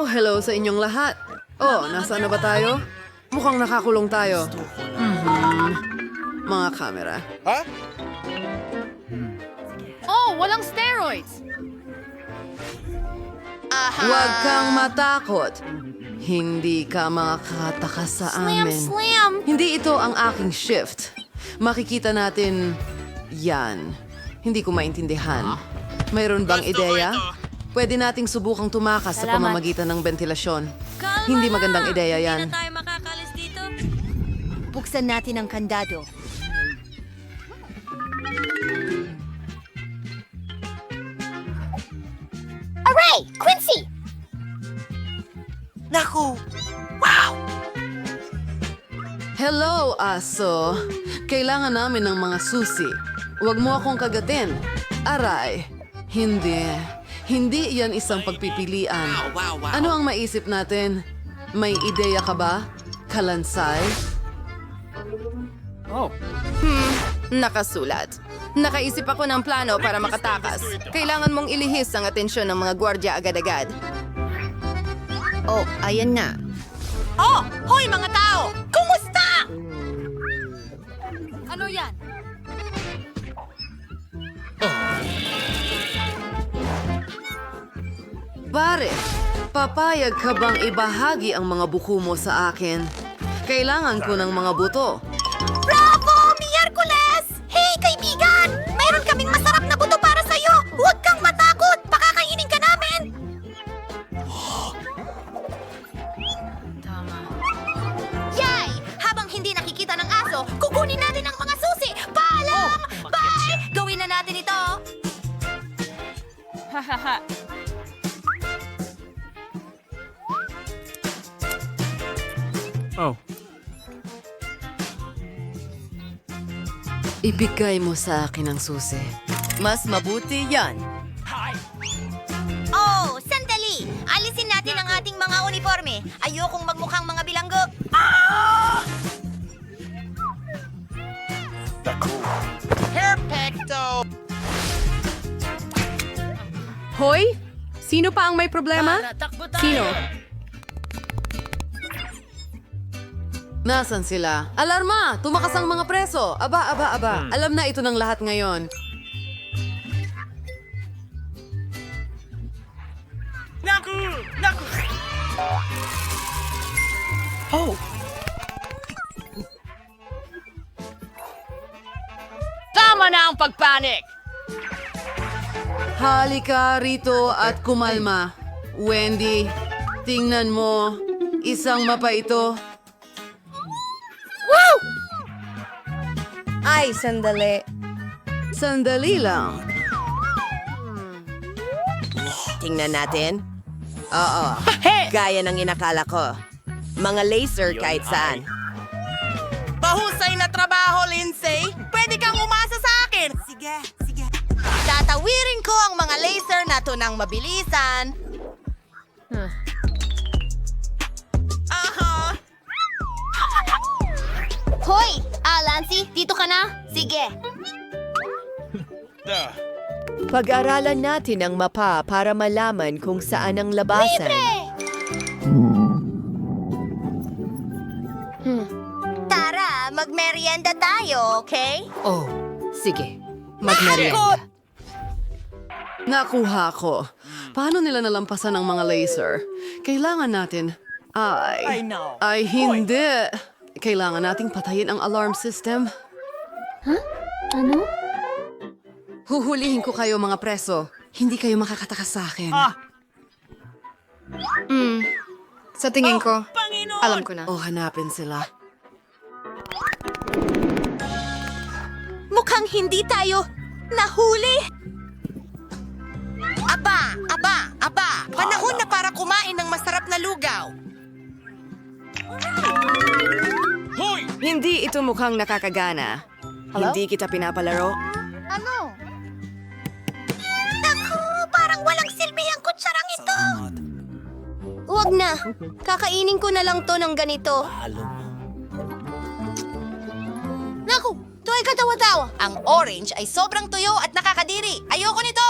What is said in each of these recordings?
Oh, hello sa inyong lahat. Oh, nasaan na ba tayo? Mukhang nakakulong tayo. Mga kamera. Oh, walang steroids! Huwag kang matakot. Hindi ka makakatakas sa amin. Slam! Hindi ito ang aking shift. Makikita natin yan. Hindi ko maintindihan. Mayroon bang ideya? Pwede nating subukang tumakas sa Salamat. pamamagitan ng ventilasyon. Hindi magandang ideya yan. tayo makakalis dito. Buksan natin ang kandado. Aray! Quincy! Naku! Hello, aso. Kailangan namin ng mga susi. Huwag mo akong kagatin. Aray. Hindi. Hindi yan isang pagpipilian. Ano ang maisip natin? May ideya ka ba? Kalansay? Nakasulat. Nakaisip ako ng plano para makatakas. Kailangan mong ilihis ang atensyon ng mga gwardya agad-agad. Oh, ayan na. Oh! Hoy mga tao! Kumusta? Ano yan? Pare, papayag ka bang ibahagi ang mga buko mo sa akin? Kailangan ko ng mga buto. Bravo! Miyerkules! Hey, kaibigan! Mayroon kaming masarap na buto para sa'yo! Huwag kang matakot! Pakakainin ka namin! Yay! Habang hindi nakikita ng aso, kukunin natin ang mga susi! Paalam! Bye! Gawin na natin ito! Hahaha. Ibigay mo sa akin ang susi. Mas mabuti yan. Oh, sandali! Alisin natin ang ating mga uniforme. Ayokong magmukhang mga bilanggo. Perfecto! Hoy! Sino pa ang may problema? Sino? Nasaan sila? Alarma! Tumakas ang mga preso! Aba, aba, aba. Alam na ito ng lahat ngayon. Naku! Naku! Oh! Tama na ang pagpanik! Halika rito at kumalma. Wendy, tingnan mo. Isang mapa ito. Ay, sandali. Sandali lang. Tingnan natin. Oo. Gaya ng inakala ko. Mga laser kahit saan. Bahusay na trabaho, Lindsay! Pwede kang umasa sa akin! Sige, sige. Tatawirin ko ang mga laser na to ng mabilisan. Aha! Hoy! Lancy, dito ka na? Sige. Pag-aralan natin ang mapa para malaman kung saan ang labasan. Tara, magmerienda tayo, okay? Oh, sige. Magmerienda. Nakuha ko. Paano nila nalampasan ang mga laser? Kailangan natin... I know. Ay, hindi. Kailangan nating patayin ang alarm system. Ano? Huhulihin ko kayo, mga preso. Hindi kayo makakatakas sa akin. Sa tingin ko, Panginoon! alam ko na. O hanapin sila. Mukhang hindi tayo nahuli. Aba! Aba! Aba! Panahon na para kumain ng masarap na lugaw! Hindi ito mukhang nakakagana. Hindi kita pinapalaro. Ano? Naku, parang walang silbi ang kutsarang ito. Huwag na. Kakainin ko na lang to ng ganito. Naku, to ay katawa-tawa. Ang orange ay sobrang tuyo at nakakadiri. Ayoko nito.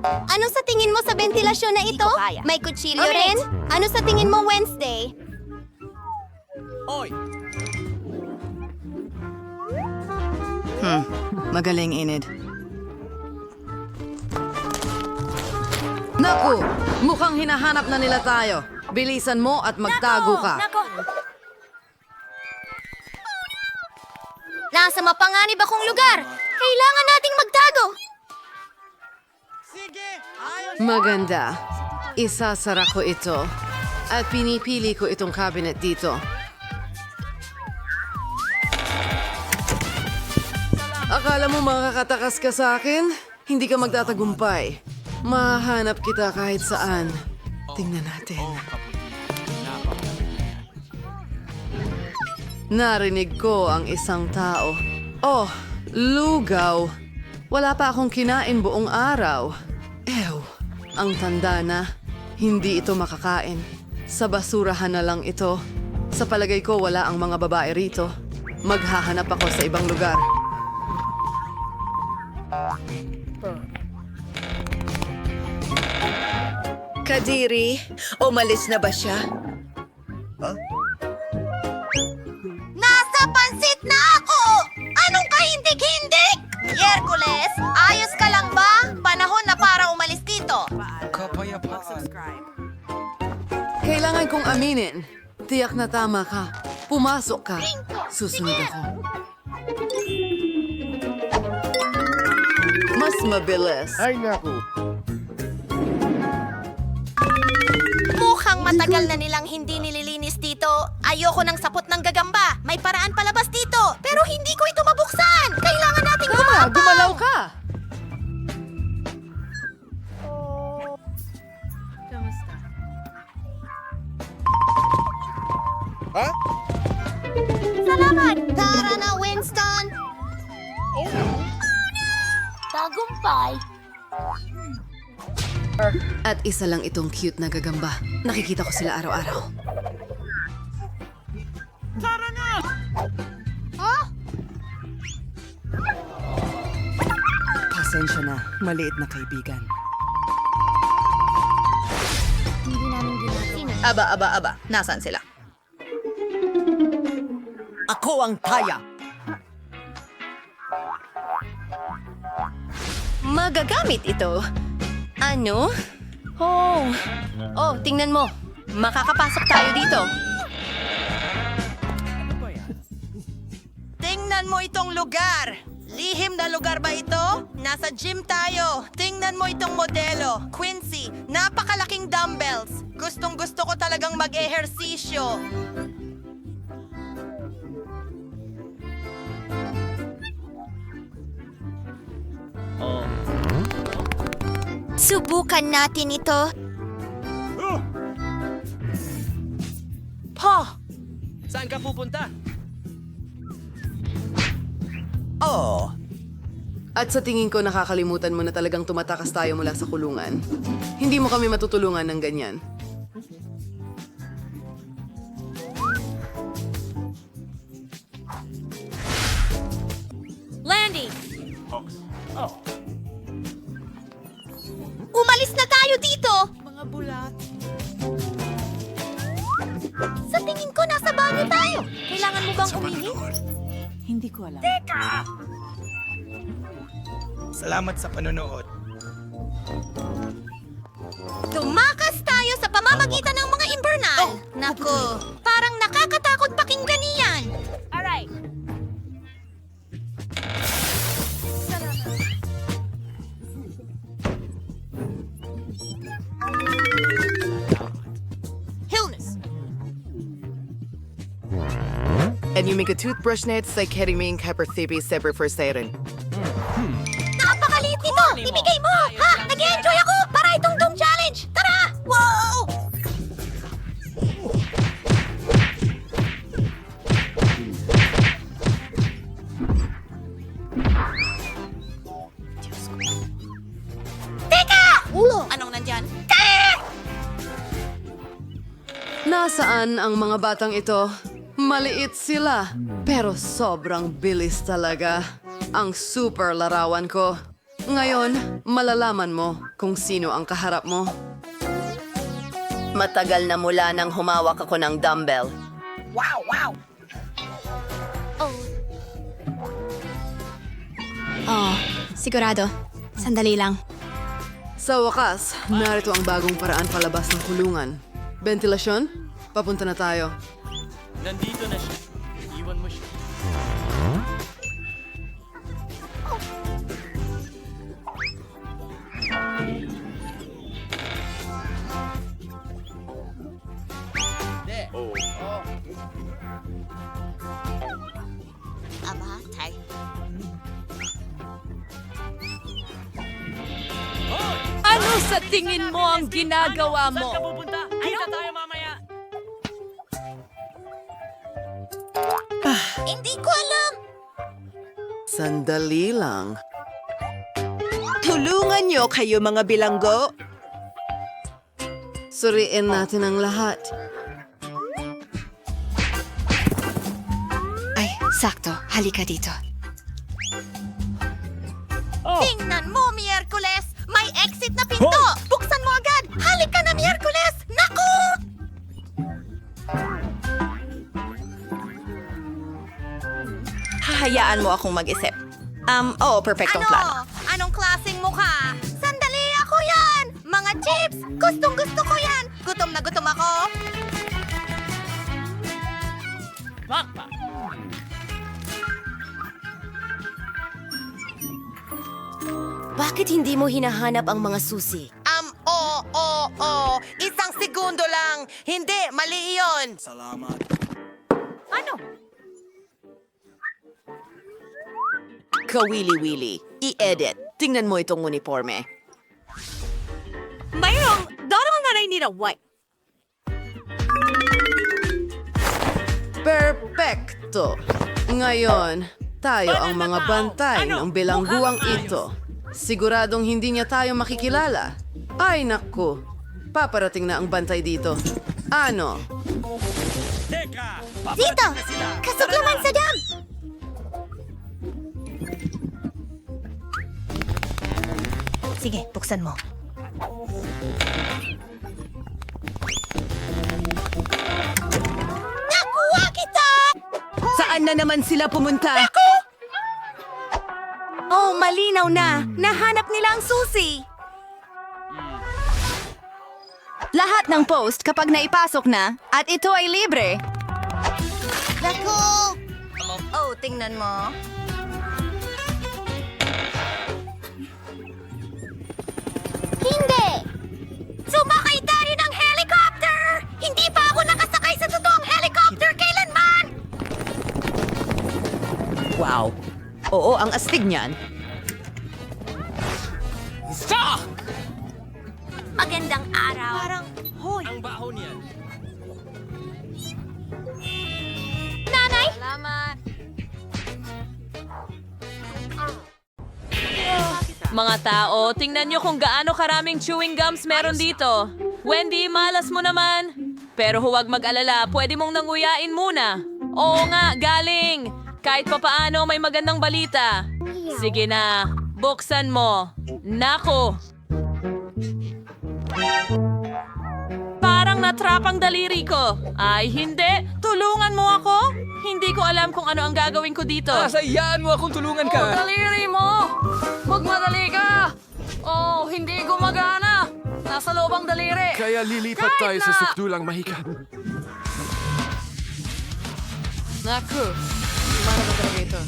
Ano sa tingin mo sa ventilasyon na ito? May kutsilyo rin? Ano sa tingin mo Wednesday? Magaling, Enid. Naku! Mukhang hinahanap na nila tayo. Bilisan mo at magtago ka. Nasa mapanganib akong lugar. Kailangan nating magtago. Sige, ayos. Maganda. Isasara ko ito. At pinipili ko itong cabinet dito. Akala mo makakatakas ka sa akin? Hindi ka magtatagumpay. Mahanap kita kahit saan. Tingnan natin. Narinig ko ang isang tao. Oh, lugaw. Wala pa akong kinain buong araw. Ew, ang tanda na. Hindi ito makakain. Sa basurahan na lang ito. Sa palagay ko, wala ang mga babae rito. Maghahanap ako sa ibang lugar. Kadiri, umalis na ba siya? Nasa pansit na ako! Anong kahindig-hindig? Yerkules, ayos ka lang ba? Panahon na para umalis dito. Kailangan kong aminin. Tiyak na tama ka. Pumasok ka. Susunod ako. Mas mabilis. Mukhang matagal na nilang hindi nililinis dito. Ayoko ng sapot ng gagamba. May paraan palabas dito. Pero hindi ko ito mabuksan. Kailangan nating gumapaw. Gumalaw ka! Salamat! Tara na, Winston! Tagumpay! At isa lang itong cute na gagamba. Nakikita ko sila araw-araw. Pasensya na, maliit na kaibigan. Aba. Nasaan sila? Ako ang kaya. Magagamit ito. Ano? Oh, tingnan mo. Makakapasok tayo dito. Tingnan mo itong lugar. Lihim na lugar ba ito? Nasa gym tayo. Tingnan mo itong modelo. Quincy, napakalaking dumbbells. Gustong gusto ko talagang mag-ehersisyo. Subukan natin ito. Pa! Saan ka pupunta? Oh, At sa tingin ko nakakalimutan mo na talagang tumatakas tayo mula sa kulungan. Hindi mo kami matutulungan ng ganyan. Landy! Umalis na tayo dito! mga bulat. Sa tingin ko, nasa banyo tayo. Kailangan mo bang umihi? Hindi ko alam. Salamat sa panonood. Tumakas tayo sa pamamagitan ng mga imbernal. Naku, parang nakakatakot pakinggan iyan. Alright. Hillness. And you make a toothbrush net sa ketamine kaperthibi separate for siren. Napakaliit nito! Ibigay mo! Ha? Nag-enjoy ako! Para itong Doom Challenge! Tara! Wow! Teka! Anong nandyan? Nasaan ang mga batang ito? Maliit sila, pero sobrang bilis talaga. Ang super larawan ko. Ngayon, malalaman mo kung sino ang kaharap mo. Matagal na mula nang humawak ako ng dumbbell. Oh, sigurado. Sandali lang. Sa wakas, narito ang bagong paraan palabas ng kulungan. Ventilasyon? Papunta na tayo. Nandito na siya. Iwan mo siya. Aba, tay. Ano sa tingin mo ang ginagawa mo? Saan ka pupunta? Kita tayo mamaya. Hindi ko alam. Sandali lang. Tulungan niyo kayo mga bilanggo. Suriin natin ang lahat. Ay, sakto. Halika dito. Tingnan mo, Miyerkules! May exit na pinto! Buksan mo agad! Halika na, Miyerkules! Naku! Hahayaan mo akong mag-isip. Oo, perfectong plano. Anong klaseng mukha? Sandali, ako yan! Mga chips! Gustong gusto ko yan! Gutom na gutom ako! Bakit hindi mo hinahanap ang mga susi? Oo. Isang segundo lang. Hindi, mali iyon. Kawili-wili. I-edit. Tingnan mo itong uniforme. Mayroong darong na I need a wipe. Perpekto! Ngayon, tayo ang mga bantay ng bilangguang ito. Siguradong hindi niya tayo makikilala. Ay naku, paparating na ang bantay dito. Ano? Dito! Kasuglaman sa dam! Sige, buksan mo. Nakuha kita! Saan na naman sila pumunta? Oh, malinaw na! Nahanap nila ang susi! Lahat ng post kapag naipasok na at ito ay libre. Naku! Oh, tingnan mo. Hindi! Sumakay tayo ng helicopter! Hindi pa ako nakasakay sa totoong helicopter kailanman! Wow. Oo, ang astig niyan. Magandang araw. Parang, hoy. Ang baho niyan. Nanay! Salamat. Mga tao, tingnan nyo kung gaano karaming chewing gums meron dito. Wendy, malas mo naman. Pero huwag mag-alala, pwede mong nanguyain muna. Oo nga, galing. Kahit papaano may magandang balita. Sige na, buksan mo. Nako. Parang natrap ang daliri ko. Ay, hindi. Tulungan mo ako. Hindi ko alam kung ano ang gagawin ko dito. Sayaan mo akong tulungan ka. Daliri mo! Magmadali ka! Oh, hindi gumagana! Nasa loob ang daliri! Kaya lilipat tayo sa sukdulang mahika. Naku, mana ba talaga ito?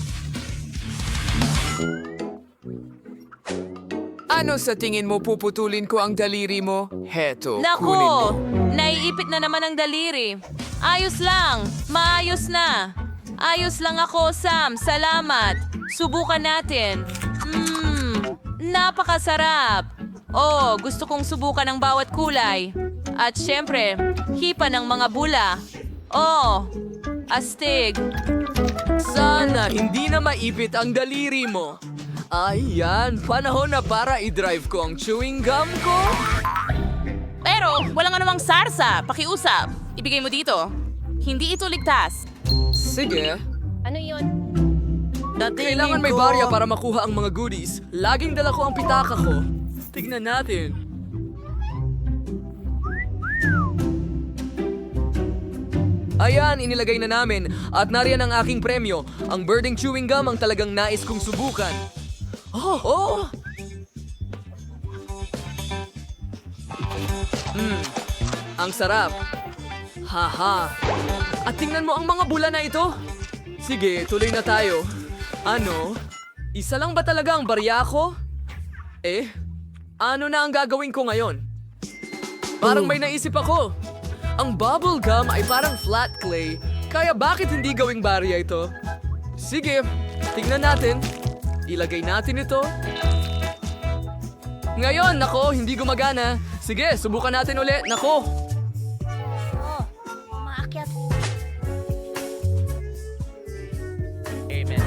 Ano sa tingin mo puputulin ko ang daliri mo? Heto, kunin mo. Nako! Naiipit na naman ang daliri. Ayos lang. Maayos na. Ayos lang ako, Sam. Salamat. Subukan natin. Napakasarap. Oh, gusto kong subukan ang bawat kulay. At syempre, hipa ng mga bula. Oh, astig. Sana hindi na maipit ang daliri mo. Ayan, panahon na para i-drive ko ang chewing gum ko. Pero, wala nga namang sarsa. Pakiusap. Ibigay mo dito. Hindi ito ligtas. Sige. Ano yon? Kailangan may barya para makuha ang mga goodies. Laging dala ko ang pitaka ko. Tignan natin. Ayan, inilagay na namin. At nariyan ang aking premyo. Ang birding chewing gum ang talagang nais kong subukan. Oh! Ang sarap. Haha. At tingnan mo ang mga bula na ito. Sige, tuloy na tayo. Ano? Isa lang ba talaga ang barya ko? Ano na ang gagawin ko ngayon? Parang may naisip ako. Ang bubble gum ay parang flat clay, kaya bakit hindi gawing barya ito? Sige, tingnan natin. Ilagay natin ito. Ngayon, nako, hindi gumagana. Sige, subukan natin ulit. Nako.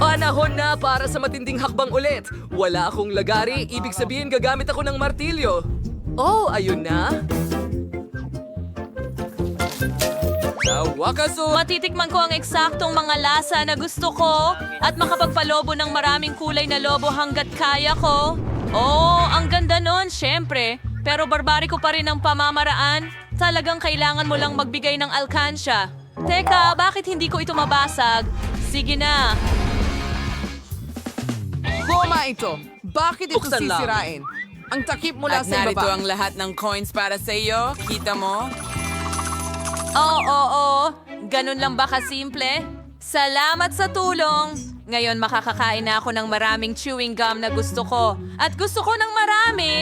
Panahon na para sa matinding hakbang ulit. Wala akong lagari, ibig sabihin gagamit ako ng martilyo. Oh, ayun na. Sa wakas, Matitikman ko ang eksaktong mga lasa na gusto ko at makapagpalobo ng maraming kulay na lobo hanggat kaya ko. Oh, ang ganda nun, syempre. Pero barbariko pa rin ang pamamaraan. Talagang kailangan mo lang magbigay ng alkansya. Teka, bakit hindi ko ito mabasag? Sige na. Goma ito. Bakit ito Buksan lang. sisirain? Ang takip mula sa narito ibaba. ang lahat ng coins para sa iyo. Kita mo? Oo. Ganun lang ba kasimple? Salamat sa tulong. Ngayon makakakain na ako ng maraming chewing gum na gusto ko. At gusto ko ng marami.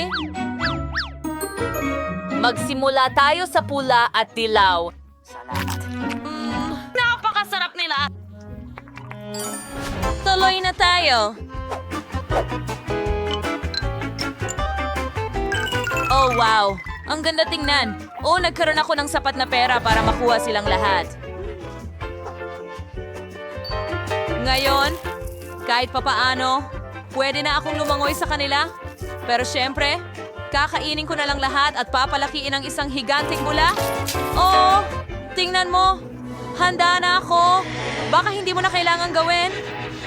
Magsimula tayo sa pula at dilaw. Salamat. Napakasarap nila. Tuloy na tayo. Oh, wow. Ang ganda tingnan. Oh, nagkaroon ako ng sapat na pera para makuha silang lahat. Ngayon, kahit papaano, pwede na akong lumangoy sa kanila. Pero syempre, kakainin ko na lang lahat at papalakiin ang isang higanting bula. Oh, tingnan mo. Handa na ako. Baka hindi mo na kailangan gawin.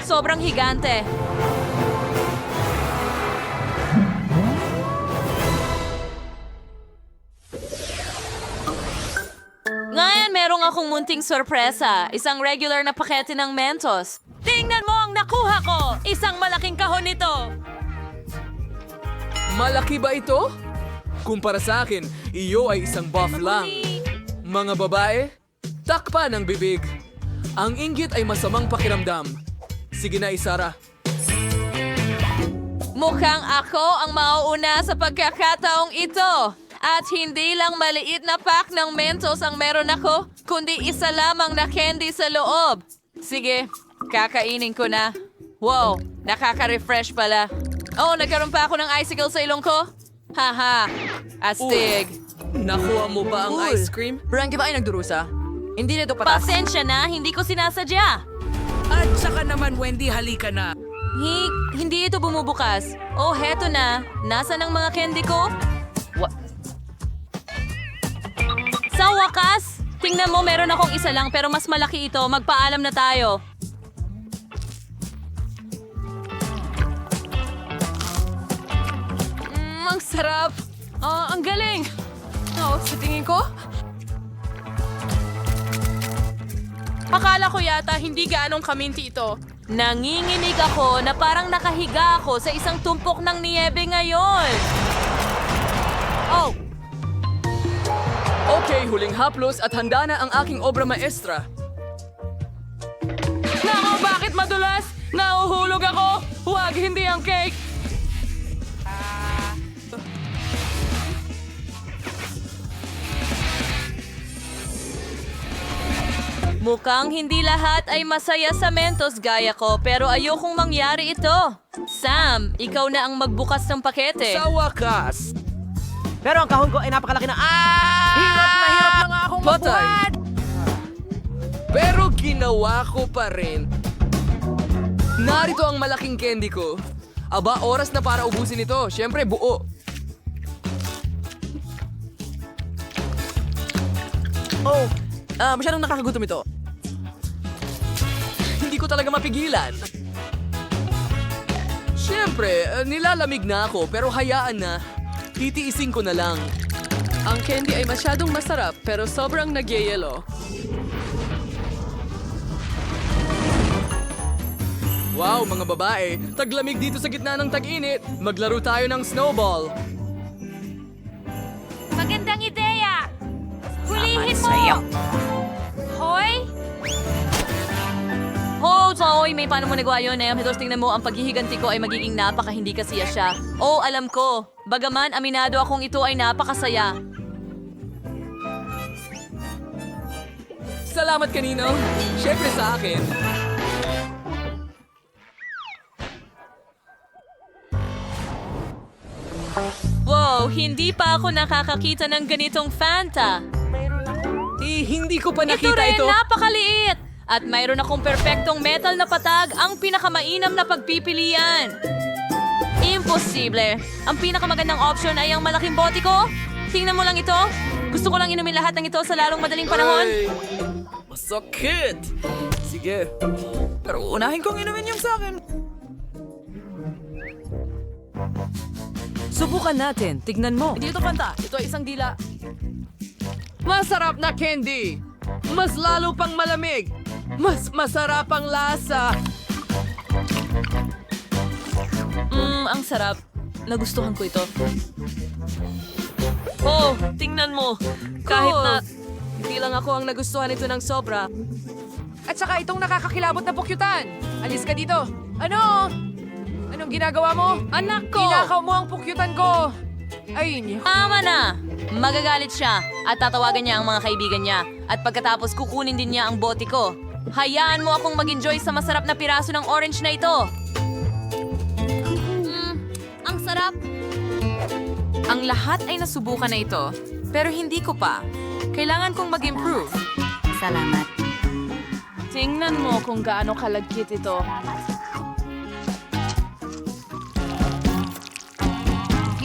Sobrang higante. Ngayon, merong akong munting sorpresa. Isang regular na pakete ng Mentos. Tingnan mo ang nakuha ko! Isang malaking kahon nito! malaki ba ito? Kumpara sa akin, iyo ay isang buff lang. Mga babae, takpan ang bibig. Ang inggit ay masamang pakiramdam. Sige na, Isara. Mukhang ako ang mauuna sa pagkakataong ito. At hindi lang maliit na pack ng Mentos ang meron ako, kundi isa lamang na candy sa loob. Sige, kakainin ko na. Wow, nakaka-refresh pala. Oh, nagkaroon pa ako ng icicle sa ilong ko? Haha, astig. Nakuha mo ba ang ice cream? Frankie ba ay nagdurusa? Hindi na ito patas. Pasensya na, hindi ko sinasadya. At saka naman, Wendy, halika na. Hindi ito bumubukas. Oh, heto na. Nasaan ang mga candy ko? Sa wakas, tingnan mo, meron akong isa lang pero mas malaki ito. Magpaalam na tayo. Ang sarap. Ang galing. Oh, sa tingin ko, akala ko yata hindi gaanong kaminti ito. Nanginginig ako na parang nakahiga ako sa isang tumpok ng niyebe ngayon. Oh! Okay, huling haplos at handa na ang aking obra maestra. Nako, bakit madulas? Nauhulog ako! Huwag, hindi ang cake! Mukhang hindi lahat ay masaya sa Mentos gaya ko, pero ayokong mangyari ito. Sam, ikaw na ang magbukas ng pakete. Sa wakas, Pero ang kahon ko ay napakalaki na... Hirap na nga akong patay. magbuhat! Pero ginawa ko pa rin. Narito ang malaking candy ko. Aba, oras na para ubusin ito. Siyempre, buo. Oh, masyadong nakakagutom ito. Hindi ko talaga mapigilan. Siyempre, nilalamig na ako pero hayaan na. Titiisin ko na lang. Ang candy ay masyadong masarap pero sobrang nagyayelo. Wow, mga babae, taglamig dito sa gitna ng tag-init. Maglaro tayo ng snowball. Magandang ideya! Hulihin mo! Hoy! Hoy, may paano mo nagawa yun eh? Hitos, tingnan mo, ang paghihiganti ko ay magiging napaka-hindi kasiya siya. Oh, alam ko. Bagaman, aminado akong ito ay napakasaya. Salamat kanino. Siyempre sa akin. Wow, hindi pa ako nakakakita ng ganitong Fanta. Hindi ko pa Ito nakita rin, ito. napakaliit! At mayroon akong perpektong metal na patag, ang pinakamainam na pagpipilian. Imposible. Ang pinakamagandang option ay ang malaking bote ko. Tingnan mo lang ito. Gusto ko lang inumin lahat ng ito sa lalong madaling panahon. Ay, masakit. Sige. Pero unahin kong inumin yung sa akin. Subukan natin. Tignan mo. Hindi ito Fanta. Ito ay isang dila. Masarap na candy. Mas lalo pang malamig. Mas masarap ang lasa. Ang sarap. Nagustuhan ko ito. Oh, tingnan mo. Kahit na... Hindi lang ako ang nagustuhan ito ng sobra. At saka itong nakakakilabot na pukyutan. Alis ka dito. Ano? Anong ginagawa mo? Anak ko! Kinakaw mo ang pukyutan ko. Ayun. Tama na! Magagalit siya at tatawagan niya ang mga kaibigan niya. At pagkatapos kukunin din niya ang bote ko. Hayaan mo akong mag-enjoy sa masarap na piraso ng orange na ito. Ang sarap! Ang lahat ay nasubukan na ito, pero hindi ko pa. Kailangan kong mag-improve. Salamat. Tingnan mo kung gaano kalagkit ito.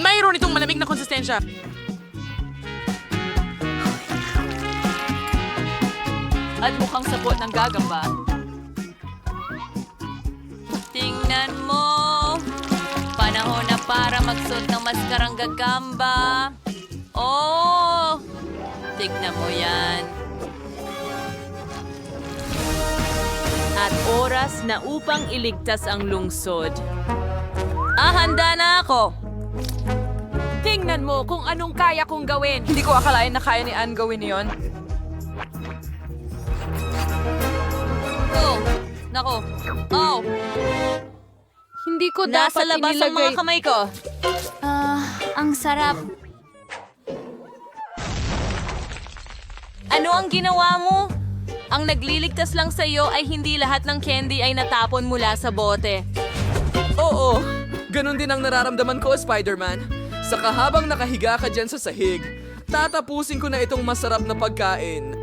Mayroon itong malamig na konsistensya. At mukhang sapot ng gagamba. Tingnan mo! Panahon na para magsuot ng maskarang gagamba. Oh! Tignan mo yan. At oras na upang iligtas ang lungsod. Handa na ako! Tingnan mo kung anong kaya kong gawin. Hindi ko akalain na kaya ni Anne gawin yon. Oh! Nako! Oh! Hindi ko Nasa dapat labas ang mga kamay ko. Ang sarap. Ano ang ginawa mo? Ang nagliligtas lang sa iyo ay hindi lahat ng candy ay natapon mula sa bote. Oo, ganun din ang nararamdaman ko, Spider-Man. Saka habang nakahiga ka dyan sa sahig, tatapusin ko na itong masarap na pagkain.